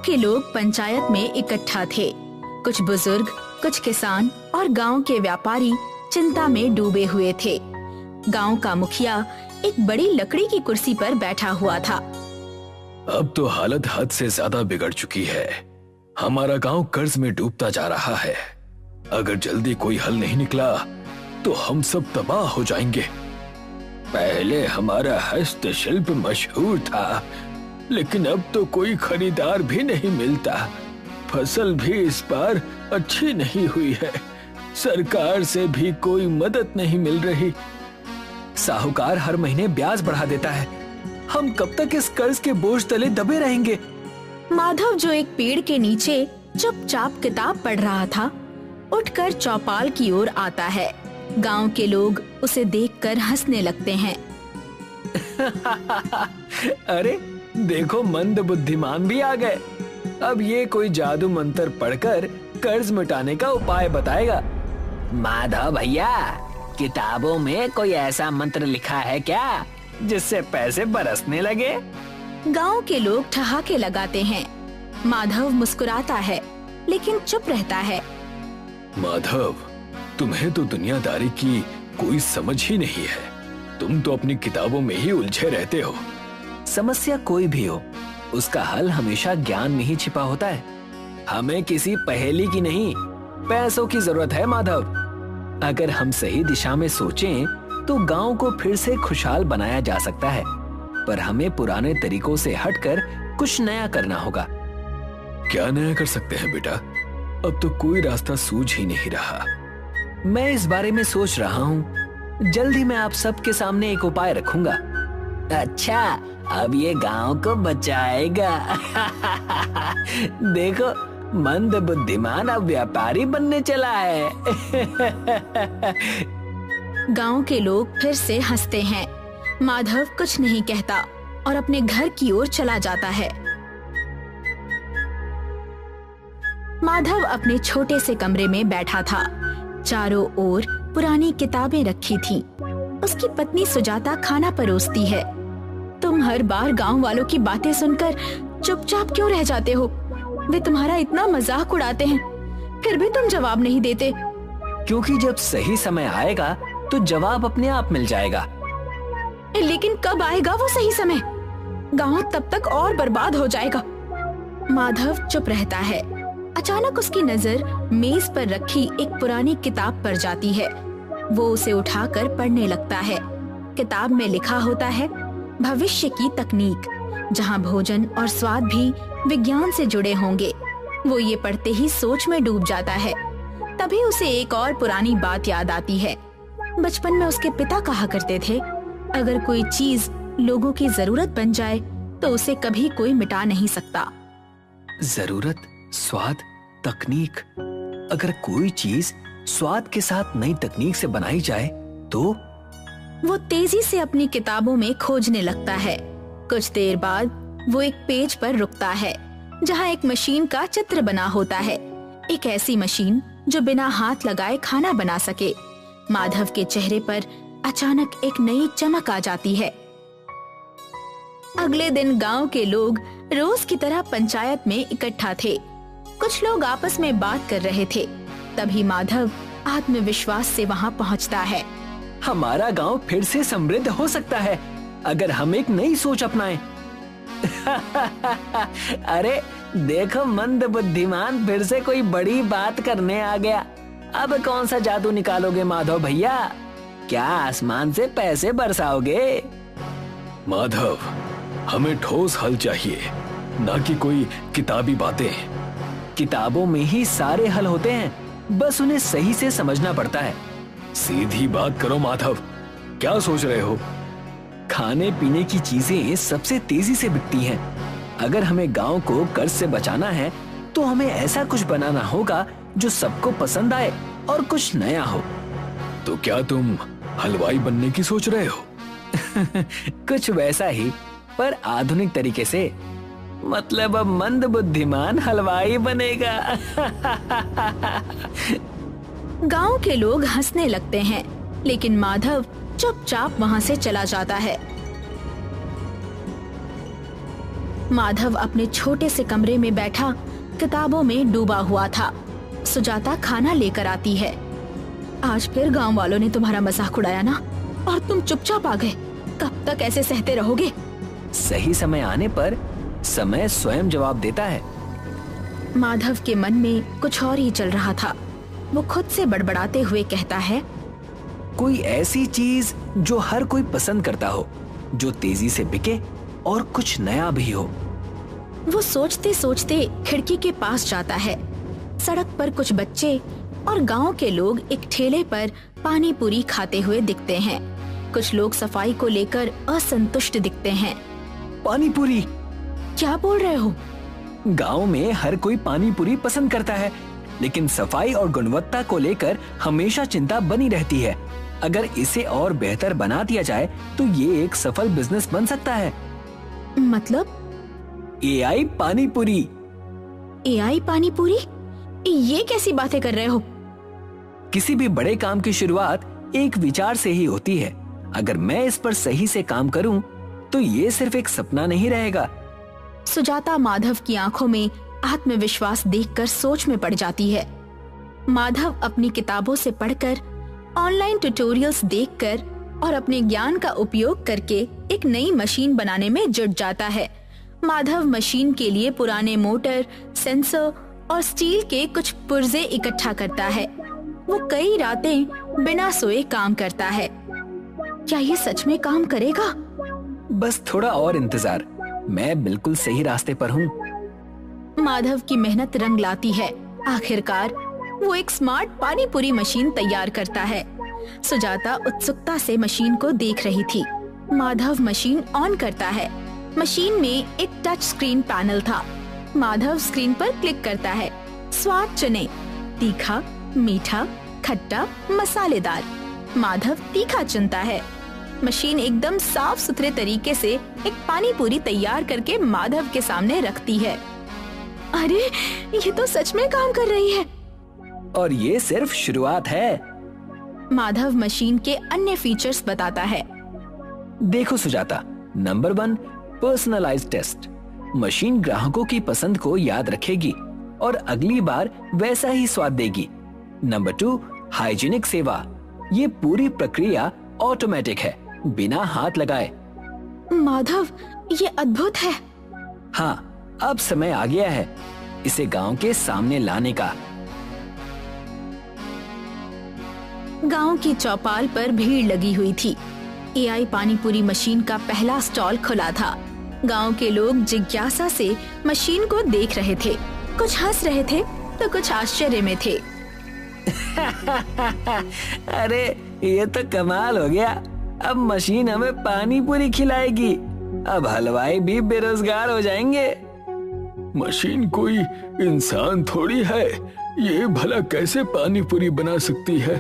के लोग पंचायत में इकट्ठा थे। कुछ बुजुर्ग, कुछ किसान और गांव के व्यापारी चिंता में डूबे हुए थे। गांव का मुखिया एक बड़ी लकड़ी की कुर्सी पर बैठा हुआ था। अब तो हालत हद से ज्यादा बिगड़ चुकी है। हमारा गांव कर्ज में डूबता जा रहा है। अगर जल्दी कोई हल नहीं निकला तो हम सब तबाह हो जाएंगे। पहले हमारा हस्तशिल्प मशहूर था, लेकिन अब तो कोई खरीदार भी नहीं मिलता। फसल भी इस बार अच्छी नहीं हुई है। सरकार से भी कोई मदद नहीं मिल रही। साहूकार हर महीने ब्याज बढ़ा देता है। हम कब तक इस कर्ज के बोझ तले दबे रहेंगे? माधव, जो एक पेड़ के नीचे चुपचाप किताब पढ़ रहा था, उठकर चौपाल की ओर आता है। गांव के लोग उसे देखकर हंसने लगते हैं। अरे देखो, मंद बुद्धिमान भी आ गए। अब ये कोई जादू मंत्र पढ़कर कर्ज मिटाने का उपाय बताएगा। माधव भैया, किताबों में कोई ऐसा मंत्र लिखा है क्या जिससे पैसे बरसने लगे? गांव के लोग ठहाके लगाते हैं। माधव मुस्कुराता है, लेकिन चुप रहता है। माधव, तुम्हें तो दुनियादारी की कोई समझ ही नहीं है। तुम तो अपनी किताबों में ही उलझे रहते हो। समस्या कोई भी हो, उसका हल हमेशा ज्ञान में ही छिपा होता है। हमें किसी पहेली की नहीं, पैसों की जरूरत है माधव। अगर हम सही दिशा में सोचें तो गांव को फिर से खुशहाल बनाया जा सकता है, पर हमें पुराने तरीकों से हटकर कुछ नया करना होगा। क्या नया कर सकते हैं बेटा? अब तो कोई रास्ता सूझ ही नहीं रहा। मैं इस बारे में सोच रहा हूँ। जल्द ही मैं आप सबके सामने एक उपाय रखूंगा। अच्छा, अब ये गांव को बचाएगा। देखो, मंद बुद्धिमान अब व्यापारी बनने चला है। गांव के लोग फिर से हंसते हैं। माधव कुछ नहीं कहता और अपने घर की ओर चला जाता है। माधव अपने छोटे से कमरे में बैठा था। चारों ओर पुरानी किताबें रखी थीं। उसकी पत्नी सुजाता खाना परोसती है। तुम हर बार गांव वालों की बातें सुनकर चुपचाप क्यों रह जाते हो? वे तुम्हारा इतना मजाक उड़ाते हैं, फिर भी तुम जवाब नहीं देते। क्योंकि जब सही समय आएगा तो जवाब अपने आप मिल जाएगा। लेकिन कब आएगा वो सही समय? गांव तब तक और बर्बाद हो जाएगा। माधव चुप रहता है। अचानक उसकी नजर मेज पर रखी एक पुरानी किताब पर जाती है। वो उसे उठाकर पढ़ने लगता है। किताब में लिखा होता है भविष्य की तकनीक, जहाँ भोजन और स्वाद भी विज्ञान से जुड़े होंगे। वो ये पढ़ते ही सोच में डूब जाता है। तभी उसे एक और पुरानी बात याद आती है। बचपन में उसके पिता कहा करते थे, अगर कोई चीज लोगों की जरूरत बन जाए तो उसे कभी कोई मिटा नहीं सकता। जरूरत, स्वाद, तकनीक। अगर कोई चीज स्वाद के साथ नई तकनीक से बनाई जाए तो? वो तेजी से अपनी किताबों में खोजने लगता है। कुछ देर बाद वो एक पेज पर रुकता है जहाँ एक मशीन का चित्र बना होता है। एक ऐसी मशीन जो बिना हाथ लगाए खाना बना सके। माधव के चेहरे पर अचानक एक नई चमक आ जाती है। अगले दिन गांव के लोग रोज की तरह पंचायत में इकट्ठा थे। कुछ लोग आपस में बात कर रहे थे। तभी माधव आत्मविश्वास से वहां पहुंचता है। हमारा गांव फिर से समृद्ध हो सकता है अगर हम एक नई सोच अपनाएं। अरे देखो, मंद बुद्धिमान फिर से कोई बड़ी बात करने आ गया। अब कौन सा जादू निकालोगे माधव भैया? क्या आसमान से पैसे बरसाओगे? माधव, हमें ठोस हल चाहिए, ना कि कोई किताबी बातें। किताबों में ही सारे हल होते हैं, बस उन्हें सही से समझना पड़ता है। सीधी बात करो माधव, क्या सोच रहे हो? खाने पीने की चीजें सबसे तेजी से बिकती हैं। अगर हमें गांव को कर्ज से बचाना है तो हमें ऐसा कुछ बनाना होगा जो सबको पसंद आए और कुछ नया हो। तो क्या तुम हलवाई बनने की सोच रहे हो? कुछ वैसा ही, पर आधुनिक तरीके से। मतलब अब मंद बुद्धिमान हलवाई बनेगा। गांव के लोग हंसने लगते हैं, लेकिन माधव चुपचाप वहां से चला जाता है। माधव अपने छोटे से कमरे में बैठा किताबों में डूबा हुआ था। सुजाता खाना लेकर आती है। आज फिर गांव वालों ने तुम्हारा मजाक उड़ाया ना, और तुम चुपचाप आ गए। कब तक ऐसे सहते रहोगे? सही समय आने पर समय स्वयं जवाब देता है। माधव के मन में कुछ और ही चल रहा था। वो खुद से बड़बड़ाते हुए कहता है, कोई ऐसी चीज जो हर कोई पसंद करता हो, जो तेजी से बिके और कुछ नया भी हो। वो सोचते सोचते खिड़की के पास जाता है। सड़क पर कुछ बच्चे और गांव के लोग एक ठेले पर पानी पूरी खाते हुए दिखते हैं। कुछ लोग सफाई को लेकर असंतुष्ट दिखते हैं। पानी पूरी? क्या बोल रहे हो? गांव में हर कोई पानी पूरी पसंद करता है, लेकिन सफाई और गुणवत्ता को लेकर हमेशा चिंता बनी रहती है। अगर इसे और बेहतर बना दिया जाए तो ये एक सफल बिजनेस बन सकता है। मतलब? AI पानी पूरी। AI पानी पूरी? ये कैसी बातें कर रहे हो? किसी भी बड़े काम की शुरुआत एक विचार से ही होती है। अगर मैं इस पर सही से काम करूं, तो ये सिर्फ एक सपना नहीं रहेगा। सुजाता माधव की आंखों में आत्मविश्वास देखकर सोच में पड़ जाती है। माधव अपनी किताबों से पढ़कर, ऑनलाइन ट्यूटोरियल्स देखकर और अपने ज्ञान का उपयोग करके एक नई मशीन बनाने में जुट जाता है। माधव मशीन के लिए पुराने मोटर, सेंसर और स्टील के कुछ पुर्जे इकट्ठा करता है। वो कई रातें बिना सोए काम करता है। क्या ये सच में काम करेगा? बस थोड़ा और इंतजार, मैं बिल्कुल सही रास्ते पर हूँ। माधव की मेहनत रंग लाती है। आखिरकार वो एक स्मार्ट पानी पूरी मशीन तैयार करता है। सुजाता उत्सुकता से मशीन को देख रही थी। माधव मशीन ऑन करता है। मशीन में एक टच स्क्रीन पैनल था। माधव स्क्रीन पर क्लिक करता है। स्वाद चुने, तीखा, मीठा, खट्टा, मसालेदार। माधव तीखा चुनता है। मशीन एकदम साफ सुथरे तरीके से एक पानी पूरी तैयार करके माधव के सामने रखती है। अरे, ये तो सच में काम कर रही है। और ये सिर्फ शुरुआत है। माधव मशीन के अन्य फीचर्स बताता है। देखो Sujata, number 1 personalised test. Machine ग्राहकों की पसंद को याद रखेगी और अगली बार वैसा ही स्वाद देगी। नंबर 2 हाइजीनिक सेवा। ये पूरी प्रक्रिया ऑटोमेटिक है, बिना हाथ लगाए। माधव, ये अद्भुत है। हाँ, अब समय आ गया है इसे गांव के सामने लाने का। गांव की चौपाल पर भीड़ लगी हुई थी। AI पानी पूरी मशीन का पहला स्टॉल खुला था। गांव के लोग जिज्ञासा से मशीन को देख रहे थे। कुछ हंस रहे थे तो कुछ आश्चर्य में थे। अरे, ये तो कमाल हो गया। अब मशीन हमें पानी पूरी खिलाएगी। अब हलवाई भी बेरोजगार हो जाएंगे। मशीन कोई इंसान थोड़ी है, ये भला कैसे पानी पूरी बना सकती है?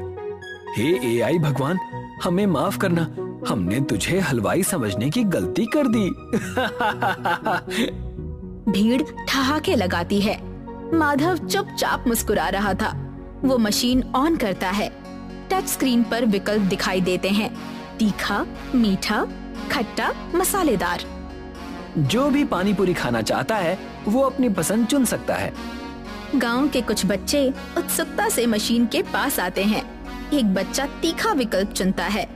हे AI भगवान, हमें माफ करना, हमने तुझे हलवाई समझने की गलती कर दी। भीड़ ठहाके लगाती है। माधव चुपचाप मुस्कुरा रहा था। वो मशीन ऑन करता है। टच स्क्रीन पर विकल्प दिखाई देते हैं। तीखा, मीठा, खट्टा, मसालेदार। जो भी पानी पूरी खाना चाहता है वो अपनी पसंद चुन सकता है। गांव के कुछ बच्चे उत्सुकता से मशीन के पास आते हैं। एक बच्चा तीखा विकल्प चुनता है।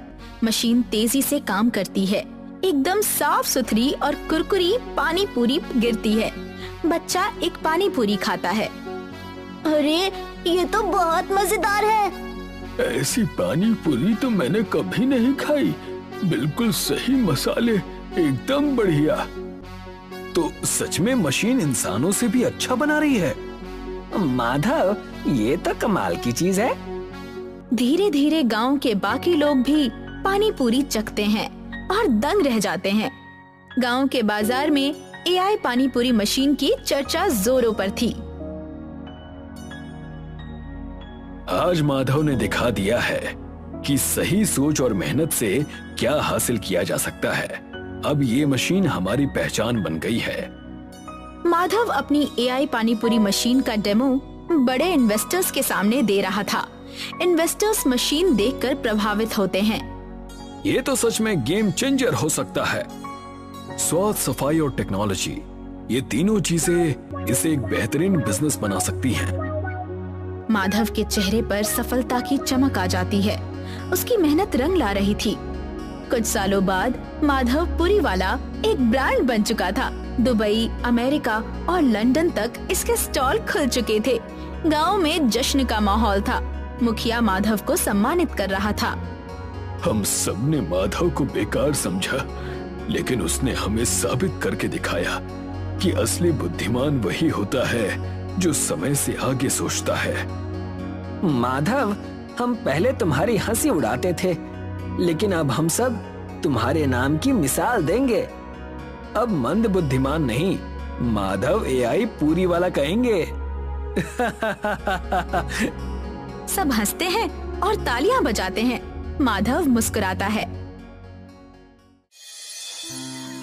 मशीन तेजी से काम करती है। एकदम साफ सुथरी और कुरकुरी पानी पूरी गिरती है। बच्चा एक पानी पूरी खाता है। अरे, ये तो बहुत मजेदार है। ऐसी पानी पूरी तो मैंने कभी नहीं खाई। बिल्कुल सही मसाले, एकदम बढ़िया। तो सच में मशीन इंसानों से भी अच्छा बना रही है। माधव, ये तो कमाल की चीज है। धीरे धीरे गांव के बाकी लोग भी पानी पूरी चखते हैं और दंग रह जाते हैं। गांव के बाजार में AI पानी पूरी मशीन की चर्चा जोरों पर थी। आज माधव ने दिखा दिया है कि सही सोच और मेहनत से क्या हासिल किया जा सकता है। अब ये मशीन हमारी पहचान बन गई है। माधव अपनी AI पानी पूरी मशीन का डेमो बड़े इन्वेस्टर्स के सामने दे रहा था। इन्वेस्टर्स मशीन देखकर प्रभावित होते हैं। ये तो सच में गेम चेंजर हो सकता है। स्वाद, सफाई और टेक्नोलॉजी, ये तीनों चीजें इसे एक बेहतरीन बिजनेस बना सकती हैं। माधव के चेहरे पर सफलता की चमक आ जाती है। उसकी मेहनत रंग ला रही थी। कुछ सालों बाद माधव पुरी वाला एक ब्रांड बन चुका था। दुबई, अमेरिका और लंदन तक इसके स्टॉल खुल चुके थे। गांव में जश्न का माहौल था। मुखिया माधव को सम्मानित कर रहा था। हम सबने माधव को बेकार समझा, लेकिन उसने हमें साबित करके दिखाया कि असली बुद्धिमान वही होता है जो समय से आगे सोचता है। माधव, हम पहले तुम्हारी हंसी उड़ाते थे, लेकिन अब हम सब तुम्हारे नाम की मिसाल देंगे। अब मंद बुद्धिमान नहीं, माधव एआई पूरी वाला कहेंगे। सब हंसते हैं और तालियां बजाते हैं। माधव मुस्कुराता है।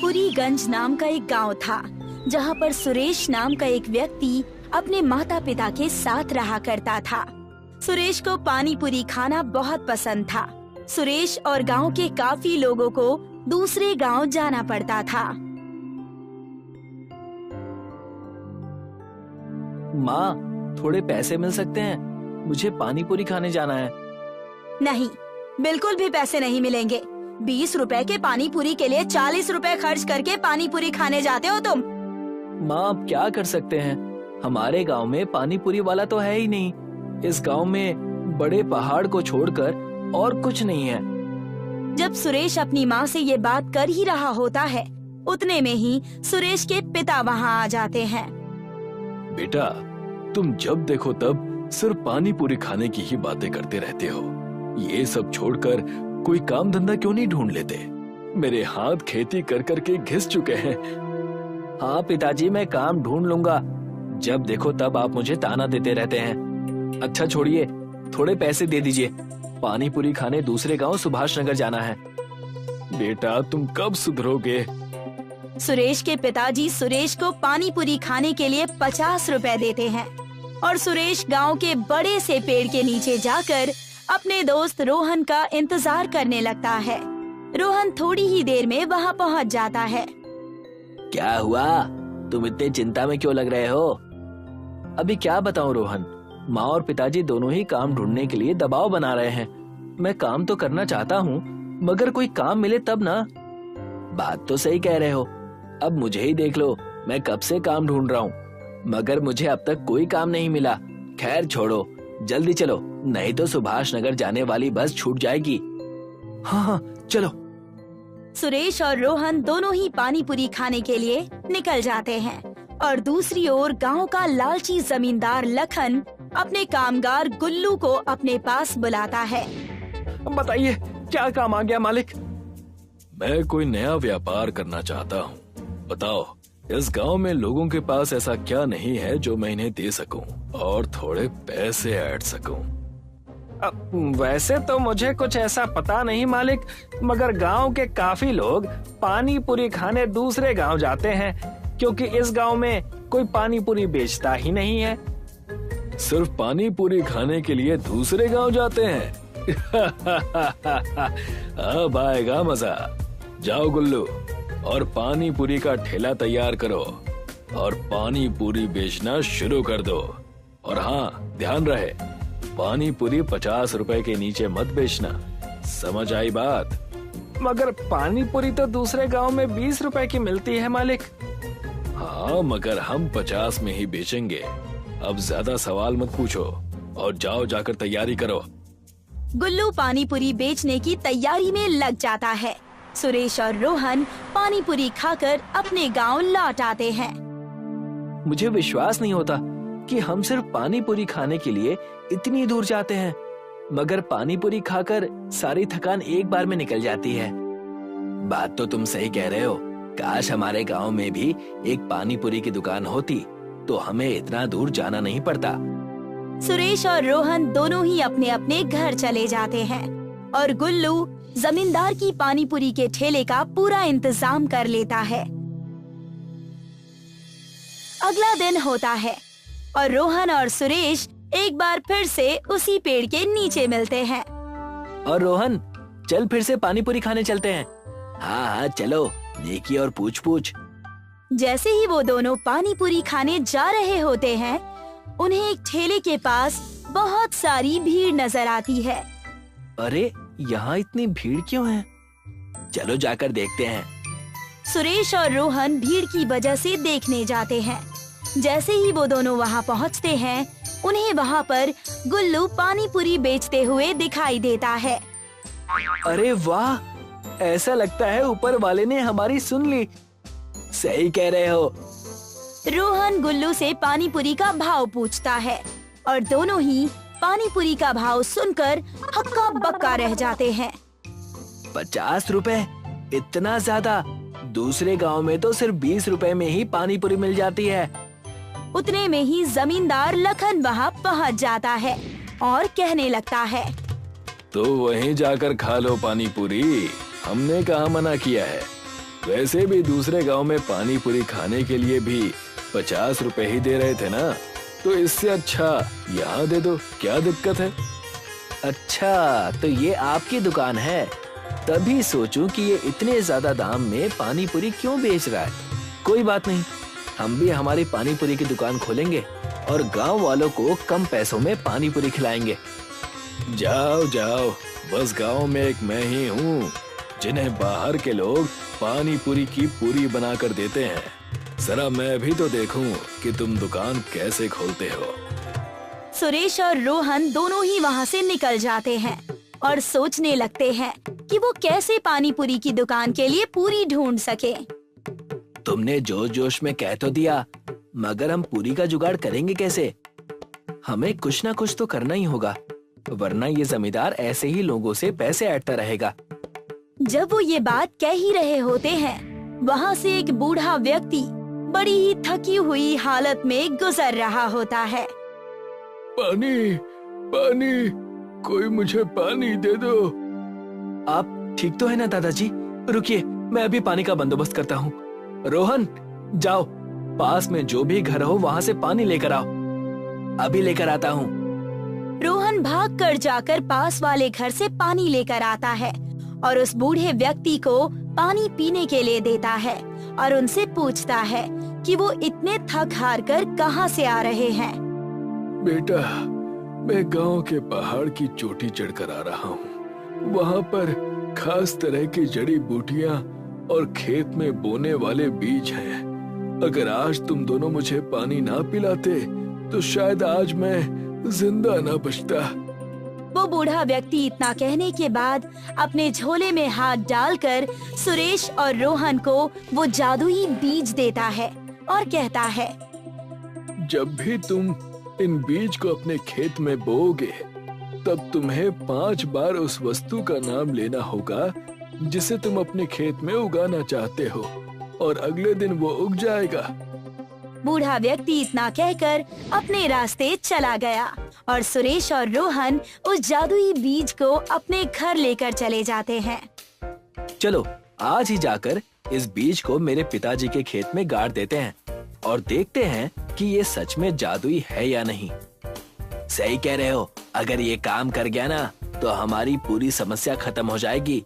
पुरीगंज नाम का एक गांव था, जहां पर सुरेश नाम का एक व्यक्ति अपने माता पिता के साथ रहा करता था। सुरेश को पानी पूरी खाना बहुत पसंद था। सुरेश और गांव के काफी लोगों को दूसरे गांव जाना पड़ता था। माँ, थोड़े पैसे मिल सकते हैं? मुझे पानी पूरी खाने जाना है। नहीं, बिल्कुल भी पैसे नहीं मिलेंगे। 20 रुपए के पानी पूरी के लिए 40 रुपए खर्च करके पानी पूरी खाने जाते हो तुम। माँ, अब क्या कर सकते हैं? हमारे गांव में पानी पूरी वाला तो है ही नहीं। इस गांव में बड़े पहाड़ को छोड़कर और कुछ नहीं है। जब सुरेश अपनी माँ से ये बात कर ही रहा होता है, उतने में ही सुरेश के पिता वहाँ आ जाते हैं। बेटा, तुम जब देखो तब सिर्फ पानी पूरी खाने की ही बातें करते रहते हो। ये सब छोड़कर कोई काम धंधा क्यों नहीं ढूंढ लेते? मेरे हाथ खेती कर कर के घिस चुके हैं। हाँ पिताजी, मैं काम ढूंढ लूंगा। जब देखो तब आप मुझे ताना देते रहते हैं। अच्छा छोड़िए, थोड़े पैसे दे दीजिए। पानी पूरी खाने दूसरे गांव सुभाष नगर जाना है। बेटा, तुम कब सुधरोगे? सुरेश के पिताजी सुरेश को पानी पूरी खाने के लिए 50 रुपए देते हैं और सुरेश गांव के बड़े से पेड़ के नीचे जाकर अपने दोस्त रोहन का इंतजार करने लगता है। रोहन थोड़ी ही देर में वहां पहुंच जाता है। क्या हुआ? तुम इतने चिंता में क्यों लग रहे हो? अभी क्या बताऊं रोहन, माँ और पिताजी दोनों ही काम ढूंढने के लिए दबाव बना रहे हैं। मैं काम तो करना चाहता हूँ, मगर कोई काम मिले तब ना। बात तो सही कह रहे हो। अब मुझे ही देख लो, मैं कब से काम ढूंढ रहा हूँ, मगर मुझे अब तक कोई काम नहीं मिला। खैर छोड़ो, जल्दी चलो, नहीं तो सुभाष नगर जाने वाली बस छूट जाएगी। हाँ, चलो। सुरेश और रोहन दोनों ही पानी पूरी खाने के लिए निकल जाते हैं और दूसरी ओर गांव का लालची जमींदार लखन अपने कामगार गुल्लू को अपने पास बुलाता है। बताइए, क्या काम आ गया मालिक? मैं कोई नया व्यापार करना चाहता हूँ। बताओ, इस गांव में लोगों के पास ऐसा क्या नहीं है जो मैं इन्हें दे सकूं और थोड़े पैसे ऐड सकूं? वैसे तो मुझे कुछ ऐसा पता नहीं मालिक, मगर गांव के काफी लोग पानी पूरी खाने दूसरे गांव जाते हैं, क्योंकि इस गांव में कोई पानी पूरी बेचता ही नहीं है। सिर्फ पानी पूरी खाने के लिए दूसरे गांव जाते हैं? अब आएगा मजा। जाओ गुल्लू, और पानी पूरी का ठेला तैयार करो और पानी पूरी बेचना शुरू कर दो। और हाँ, ध्यान रहे, पानी पूरी 50 रुपए के नीचे मत बेचना। समझ आई बात? मगर पानी पूरी तो दूसरे गांव में 20 रुपए की मिलती है मालिक। हाँ, मगर हम 50 में ही बेचेंगे। अब ज्यादा सवाल मत पूछो और जाओ जाकर तैयारी करो। गुल्लू पानी पूरी बेचने की तैयारी में लग जाता है। सुरेश और रोहन पानी पूरी खाकर अपने गांव लौट आते हैं। मुझे विश्वास नहीं होता कि हम सिर्फ पानी पूरी खाने के लिए इतनी दूर जाते हैं, मगर पानी पूरी खाकर सारी थकान एक बार में निकल जाती है। बात तो तुम सही कह रहे हो। काश हमारे गांव में भी एक पानी पूरी की दुकान होती तो हमें इतना दूर जाना नहीं पड़ता। सुरेश और रोहन दोनों ही अपने अपने घर चले जाते हैं और गुल्लू जमींदार की पानी पूरी के ठेले का पूरा इंतजाम कर लेता है। अगला दिन होता है और रोहन और सुरेश एक बार फिर से उसी पेड़ के नीचे मिलते हैं। और रोहन, चल फिर से पानी पूरी खाने चलते हैं। हाँ हाँ चलो, नेकी और पूछ पूछ। जैसे ही वो दोनों पानी पूरी खाने जा रहे होते हैं, उन्हें एक ठेले के पास बहुत सारी भीड़ नजर आती है। अरे यहाँ इतनी भीड़ क्यों है? चलो जाकर देखते हैं। सुरेश और रोहन भीड़ की वजह से देखने जाते हैं। जैसे ही वो दोनों वहाँ पहुँचते हैं, उन्हें वहाँ पर गुल्लू पानी पूरी बेचते हुए दिखाई देता है। अरे वाह, ऐसा लगता है ऊपर वाले ने हमारी सुन ली। सही कह रहे हो। रोहन गुल्लू से पानी पूरी का भाव पूछता है और दोनों ही पानी पूरी का भाव सुनकर हक्का बक्का रह जाते हैं। 50 रुपए? इतना ज्यादा? दूसरे गांव में तो सिर्फ 20 रुपए में ही पानी पूरी मिल जाती है। उतने में ही जमींदार लखन वहाँ पहुँच जाता है और कहने लगता है, तो वहीं जाकर खा लो पानी पूरी, हमने कहाँ मना किया है। वैसे भी दूसरे गांव में पानी पूरी खाने के लिए भी 50 रुपए ही दे रहे थे ना, तो इससे अच्छा यहाँ दे दो, क्या दिक्कत है। अच्छा, तो ये आपकी दुकान है। तभी सोचूं कि ये इतने ज्यादा दाम में पानी पूरी क्यों बेच रहा है। कोई बात नहीं, हम भी हमारी पानी पूरी की दुकान खोलेंगे और गांव वालों को कम पैसों में पानी पूरी खिलाएंगे। जाओ जाओ, बस गांव में एक मैं ही हूँ जिन्हें बाहर के लोग पानी पूरी की पूरी बनाकर देते हैं। जरा मैं भी तो देखूं कि तुम दुकान कैसे खोलते हो। सुरेश और रोहन दोनों ही वहाँ से निकल जाते हैं और सोचने लगते हैं कि वो कैसे पानी पूरी की दुकान के लिए पूरी ढूंढ सके। तुमने जोश जोश में कह तो दिया, मगर हम पूरी का जुगाड़ करेंगे कैसे? हमें कुछ ना कुछ तो करना ही होगा, वरना ये जमींदार ऐसे ही लोगों से पैसे ऐंठता रहेगा। जब वो ये बात कह ही रहे होते हैं, वहाँ से एक बूढ़ा व्यक्ति बड़ी ही थकी हुई हालत में गुजर रहा होता है। पानी, पानी, कोई मुझे पानी दे दो। आप ठीक तो है ना दादाजी? रुकिए, मैं अभी पानी का बंदोबस्त करता हूँ। रोहन, जाओ पास में जो भी घर हो वहाँ से पानी लेकर आओ। अभी लेकर आता हूँ। रोहन भागकर जाकर पास वाले घर से पानी लेकर आता है और उस बूढ़े व्यक्ति को पानी पीने के लिए देता है और उनसे पूछता है कि वो इतने थक हार कर कहाँ से आ रहे हैं। बेटा, मैं गांव के पहाड़ की चोटी चढ़कर आ रहा हूँ। वहाँ पर खास तरह की जड़ी बूटियाँ और खेत में बोने वाले बीज हैं। अगर आज तुम दोनों मुझे पानी ना पिलाते तो शायद आज मैं जिंदा ना बचता। वो बूढ़ा व्यक्ति इतना कहने के बाद अपने झोले में हाथ डालकर सुरेश और रोहन को वो जादुई बीज देता है और कहता है, जब भी तुम इन बीज को अपने खेत में बोओगे, तब तुम्हें 5 बार उस वस्तु का नाम लेना होगा जिसे तुम अपने खेत में उगाना चाहते हो, और अगले दिन वो उग जाएगा। बूढ़ा व्यक्ति इतना कहकर अपने रास्ते चला गया और सुरेश और रोहन उस जादुई बीज को अपने घर लेकर चले जाते हैं। चलो आज ही जाकर इस बीज को मेरे पिताजी के खेत में गाड़ देते हैं और देखते हैं कि ये सच में जादुई है या नहीं। सही कह रहे हो, अगर ये काम कर गया ना तो हमारी पूरी समस्या खत्म हो जाएगी।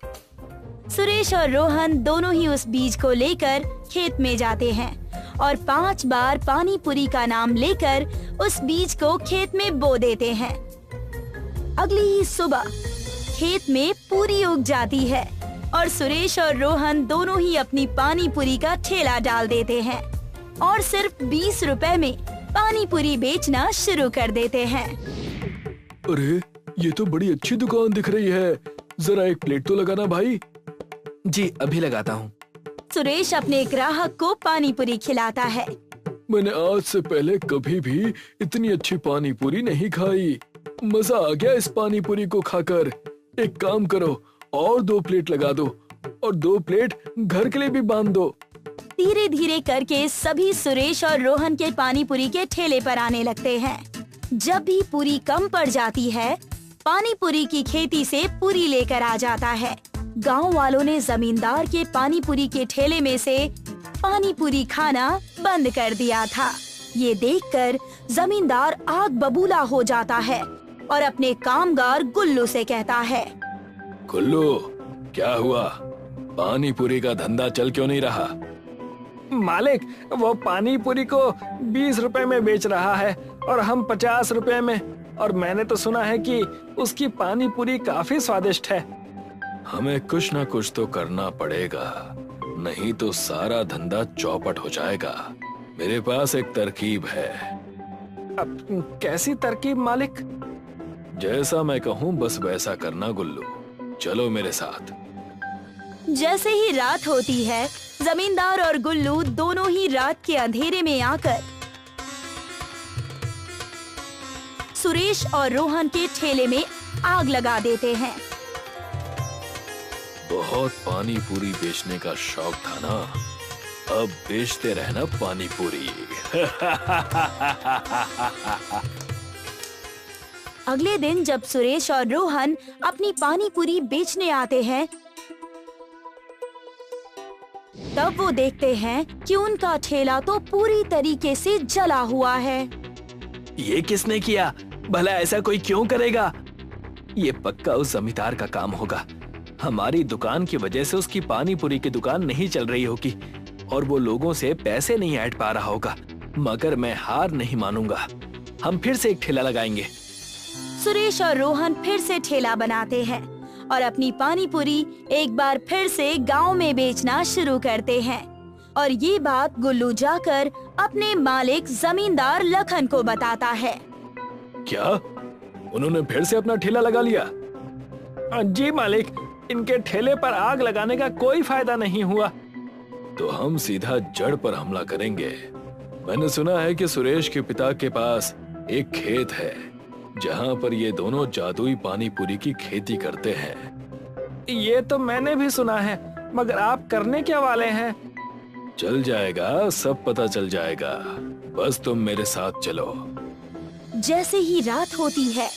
सुरेश और रोहन दोनों ही उस बीज को लेकर खेत में जाते हैं और 5 बार पानी पूरी का नाम लेकर उस बीज को खेत में बो देते हैं। अगली ही सुबह खेत में पूरी उग जाती है और सुरेश और रोहन दोनों ही अपनी पानी पूरी का ठेला डाल देते हैं और सिर्फ 20 रुपए में पानी पूरी बेचना शुरू कर देते हैं। अरे, ये तो बड़ी अच्छी दुकान दिख रही है। जरा एक प्लेट तो लगाना भाई। जी अभी लगाता हूँ। सुरेश अपने ग्राहक को पानी पूरी खिलाता है। मैंने आज से पहले कभी भी इतनी अच्छी पानी पूरी नहीं खाई। मजा आ गया इस पानी पूरी को खाकर। एक काम करो, और 2 प्लेट लगा दो और 2 प्लेट घर के लिए भी बांध दो। धीरे धीरे करके सभी सुरेश और रोहन के पानी पूरी के ठेले पर आने लगते हैं। जब भी पूरी कम पड़ जाती है, पानी पूरी की खेती से पूरी लेकर आ जाता है। गांव वालों ने जमींदार के पानी पूरी के ठेले में से पानी पूरी खाना बंद कर दिया था। ये देखकर जमींदार आग बबूला हो जाता है और अपने कामगार गुल्लू से कहता है, गुल्लू, क्या हुआ? पानी पूरी का धंधा चल क्यों नहीं रहा? मालिक, वो पानी पूरी को 20 रुपए में बेच रहा है और हम 50 रुपए में। और मैंने तो सुना है कि उसकी पानी पूरी काफी स्वादिष्ट है। हमें कुछ ना कुछ तो करना पड़ेगा, नहीं तो सारा धंधा चौपट हो जाएगा। मेरे पास एक तरकीब है। अब कैसी तरकीब मालिक? जैसा मैं कहूँ बस वैसा करना गुल्लू, चलो मेरे साथ। जैसे ही रात होती है, जमींदार और गुल्लू दोनों ही रात के अंधेरे में आकर सुरेश और रोहन के ठेले में आग लगा देते हैं। बहुत पानी पूरी बेचने का शौक था ना, अब बेचते रहना पानी पूरी। अगले दिन जब सुरेश और रोहन अपनी पानी पूरी बेचने आते हैं, तब वो देखते हैं कि उनका ठेला तो पूरी तरीके से जला हुआ है। ये किसने किया? भला ऐसा कोई क्यों करेगा? ये पक्का उस जमींदार का काम होगा। हमारी दुकान की वजह से उसकी पानी पूरी की दुकान नहीं चल रही होगी और वो लोगों से पैसे नहीं ऐंठ पा रहा होगा। मगर मैं हार नहीं मानूंगा, हम फिर से एक ठेला लगाएंगे। सुरेश और रोहन फिर से ठेला बनाते हैं और अपनी पानी पूरी एक बार फिर से गांव में बेचना शुरू करते हैं। और ये बात गुल्लू जाकर अपने मालिक जमींदार लखन को बताता है। क्या उन्होंने फिर से अपना ठेला लगा लिया? जी मालिक, इनके ठेले पर आग लगाने का कोई फायदा नहीं हुआ। तो हम सीधा जड़ पर हमला करेंगे। मैंने सुना है कि सुरेश के पिता के पास एक खेत है जहाँ पर ये दोनों जादुई पानी पूरी की खेती करते हैं। ये तो मैंने भी सुना है, मगर आप करने क्या वाले हैं? चल जाएगा, सब पता चल जाएगा, बस तुम मेरे साथ चलो। जैसे ही रात होती है,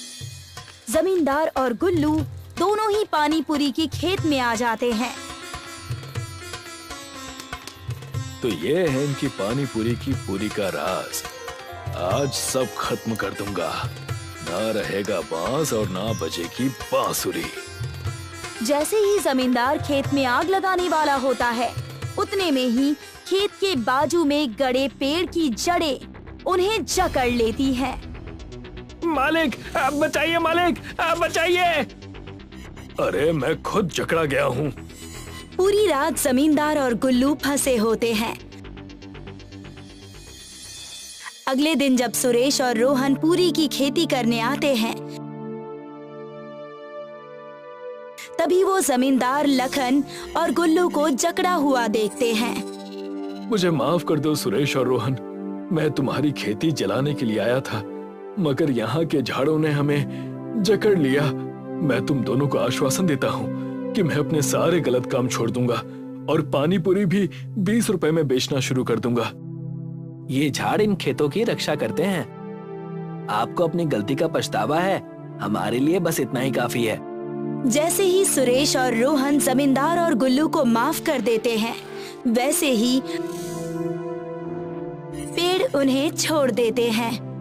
जमींदार और गुल्लू दोनों ही पानी पूरी की खेत में आ जाते हैं। तो ये है इनकी पानी पूरी की पूरी का राज। आज सब खत्म कर दूंगा, ना रहेगा बांस और ना बजेगी बांसुरी। जैसे ही जमींदार खेत में आग लगाने वाला होता है, उतने में ही खेत के बाजू में गड़े पेड़ की जड़ें उन्हें जकड़ लेती हैं। मालिक, आप बचाइए, मालिक आप बचाइए। अरे मैं खुद जकड़ा गया हूँ। पूरी रात जमींदार और गुल्लू फंसे होते हैं। अगले दिन जब सुरेश और रोहन पूरी की खेती करने आते हैं, तभी वो जमींदार लखन और गुल्लू को जकड़ा हुआ देखते हैं। मुझे माफ कर दो सुरेश और रोहन, मैं तुम्हारी खेती जलाने के लिए आया था, मगर यहाँ के झाड़ों ने हमें जकड़ लिया। मैं तुम दोनों को आश्वासन देता हूँ कि मैं अपने सारे गलत काम छोड़ दूंगा और पानी पूरी भी 20 रुपए में बेचना शुरू कर दूंगा। ये झाड़ इन खेतों की रक्षा करते हैं। आपको अपनी गलती का पछतावा है, हमारे लिए बस इतना ही काफी है। जैसे ही सुरेश और रोहन जमींदार और गुल्लू को माफ कर देते हैं, वैसे ही पेड़ उन्हें छोड़ देते हैं।